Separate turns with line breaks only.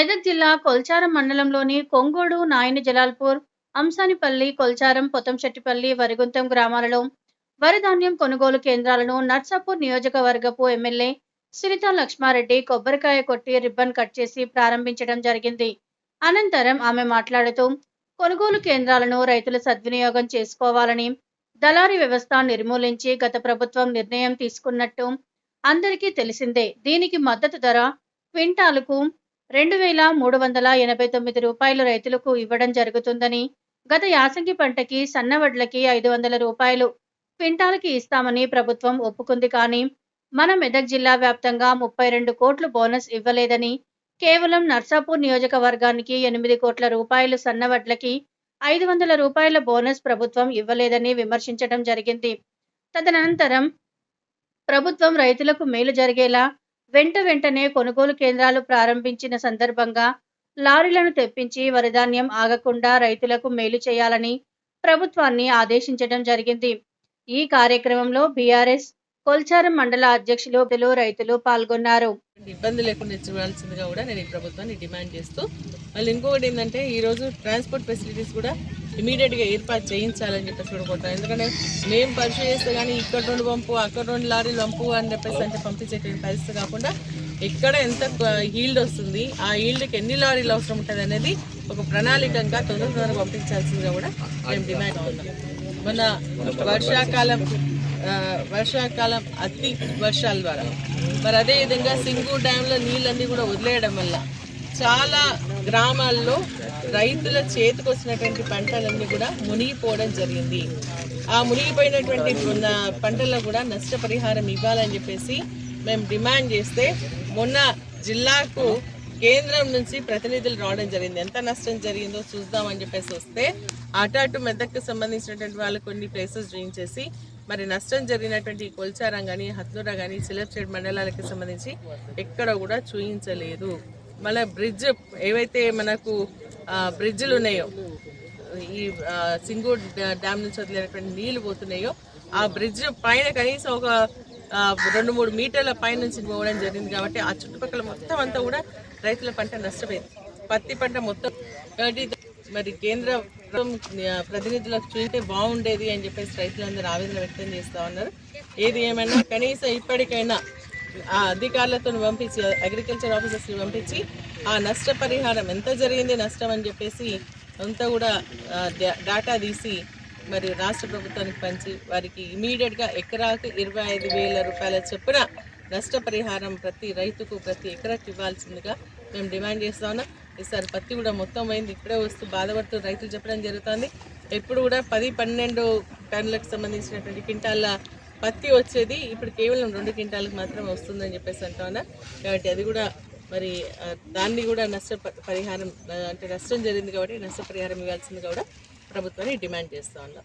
మెదక్ జిల్లా కొల్చారం మండలంలోని కొంగోడు, నాయని జలాల్పూర్, అంసానిపల్లి, కొల్చారం, పొతంశెట్టిపల్లి, వరిగుంతం గ్రామాలలో వరిధాన్యం కొనుగోలు కేంద్రాలను నర్సాపూర్ నియోజకవర్గపు ఎమ్మెల్యే సిరితా లక్ష్మారెడ్డి కొబ్బరికాయ కొట్టి రిబ్బన్ కట్ చేసి ప్రారంభించడం జరిగింది. అనంతరం ఆమె మాట్లాడుతూ కొనుగోలు కేంద్రాలను రైతులు సద్వినియోగం చేసుకోవాలని, దళారీ వ్యవస్థ నిర్మూలించి గత ప్రభుత్వం నిర్ణయం తీసుకున్నట్టు అందరికీ తెలిసిందే. దీనికి మద్దతు ధర క్వింటాలుకు 2,389 రూపాయలు రైతులకు ఇవ్వడం జరుగుతుందని, గత యాసంగి పంటకి సన్నవడ్లకి 500 రూపాయలు క్వింటాలుకి ఇస్తామని ప్రభుత్వం ఒప్పుకుంది. కానీ మన మెదక్ జిల్లా వ్యాప్తంగా 32 కోట్లు బోనస్ ఇవ్వలేదని, కేవలం నర్సాపూర్ నియోజకవర్గానికి 8 కోట్ల రూపాయలు సన్నవడ్లకి 500 రూపాయల బోనస్ ప్రభుత్వం ఇవ్వలేదని విమర్శించడం జరిగింది. తదనంతరం ప్రభుత్వం రైతులకు మేలు జరిగేలా వెంటనే కొనుగోలు కేంద్రాలు ప్రారంభించిన సందర్భంగా లారీలను తెప్పించి వరిధాన్యం ఆగకుండా రైతులకు మేలు చేయాలని ప్రభుత్వాన్ని ఆదేశించడం జరిగింది. ఈ కార్యక్రమంలో బీఆర్ఎస్ కొల్చారం మండల అధ్యక్షులు రైతులు పాల్గొన్నారు.
ఇబ్బంది లేకుండా ఇవ్వాల్సిందిగా కూడా నేను ఈ ప్రభుత్వాన్ని డిమాండ్ చేస్తూ, మళ్ళీ ఇంకొకటి ఏంటంటే ఈరోజు ట్రాన్స్పోర్ట్ ఫెసిలిటీస్ కూడా ఇమీడియట్గా ఏర్పాటు చేయించాలని చెప్పేసి కూడా కోరుతాను. ఎందుకంటే మేము పరిచయం చేస్తే కానీ ఇక్కడ రెండు పంపు, అక్కడ రెండు లారీలు పంపు అని చెప్పేసి అంటే పంపించేటువంటి పరిస్థితి కాకుండా ఎక్కడ ఎంత హీల్డ్ వస్తుంది, ఆ హీల్డ్కి ఎన్ని లారీలు అవసరం ఉంటుంది అనేది ఒక ప్రణాళికంగా తొందరగా పంపించాల్సిందిగా కూడా మేము డిమాండ్ అవుతున్నాం. మన వర్షాకాలం అతి వర్షాల ద్వారా మరి అదేవిధంగా సింగూర్ డ్యాంలో నీళ్ళన్నీ కూడా వదిలేయడం వల్ల చాలా గ్రామాల్లో రైతుల చేతికి వచ్చినటువంటి పంటలన్నీ కూడా మునిగిపోవడం జరిగింది. ఆ మునిగిపోయినటువంటి పంటల్లో కూడా నష్టపరిహారం ఇవ్వాలని చెప్పేసి మేము డిమాండ్ చేస్తే మొన్న జిల్లాకు కేంద్రం నుంచి ప్రతినిధులు రావడం జరిగింది. ఎంత నష్టం జరిగిందో చూద్దామని చెప్పేసి వస్తే అటు మెదక్కు సంబంధించినటువంటి వాళ్ళు కొన్ని ప్లేసెస్ చూపించేసి మరి నష్టం జరిగినటువంటి కొల్చారం కానీ, హత్నూరా కానీ, చిలప్చేడ్ మండలాలకు సంబంధించి ఎక్కడ కూడా చూపించలేదు. మళ్ళీ బ్రిడ్జ్ ఏవైతే మనకు బ్రిడ్జ్లు ఉన్నాయో, ఈ సింగూర్ డ్యామ్ నుంచి వదిలేనటువంటి నీళ్లు పోతున్నాయో ఆ బ్రిడ్జ్ పైన కనీసం ఒక 2-3 మీటర్ల పైన నుంచి పోవడం జరిగింది. కాబట్టి ఆ చుట్టుపక్కల మొత్తం అంతా కూడా రైతుల పంట నష్టపోయింది. పత్తి పంట మొత్తం. మరి కేంద్ర ప్రతినిధులకు చూస్తే బాగుండేది అని చెప్పేసి రైతులందరూ ఆవేదన వ్యక్తం చేస్తా ఉన్నారు. ఏది ఏమైనా కనీసం ఇప్పటికైనా ఆ అధికారులతో పంపించి, అగ్రికల్చర్ ఆఫీసర్స్ని పంపించి ఆ నష్టపరిహారం ఎంత జరిగింది నష్టం అని చెప్పేసి అంతా కూడా డాటా తీసి మరి రాష్ట్ర ప్రభుత్వానికి పంచి వారికి ఇమీడియట్గా ఎకరాకు 25,000 రూపాయల చొప్పున నష్టపరిహారం ప్రతి రైతుకు ప్రతి ఎకరాకి ఇవ్వాల్సిందిగా మేము డిమాండ్ చేస్తా ఉన్నాం. ఈసారి పత్తి కూడా మొత్తం అయింది. ఇప్పుడే వస్తూ బాధపడుతూ రైతులు చెప్పడం జరుగుతుంది. ఎప్పుడు కూడా 10-12 టన్నులకు సంబంధించినటువంటి క్వింటాల పత్తి వచ్చేది ఇప్పుడు కేవలం 2 క్వింటాలకు మాత్రమే వస్తుందని చెప్పేసి అంటా ఉన్నా. కాబట్టి అది కూడా మరి దాన్ని కూడా నష్టపరిహారం అంటే నష్టం జరిగింది కాబట్టి నష్టపరిహారం ఇవ్వాల్సింది కూడా ప్రభుత్వాన్ని డిమాండ్ చేస్తూ ఉన్నాం.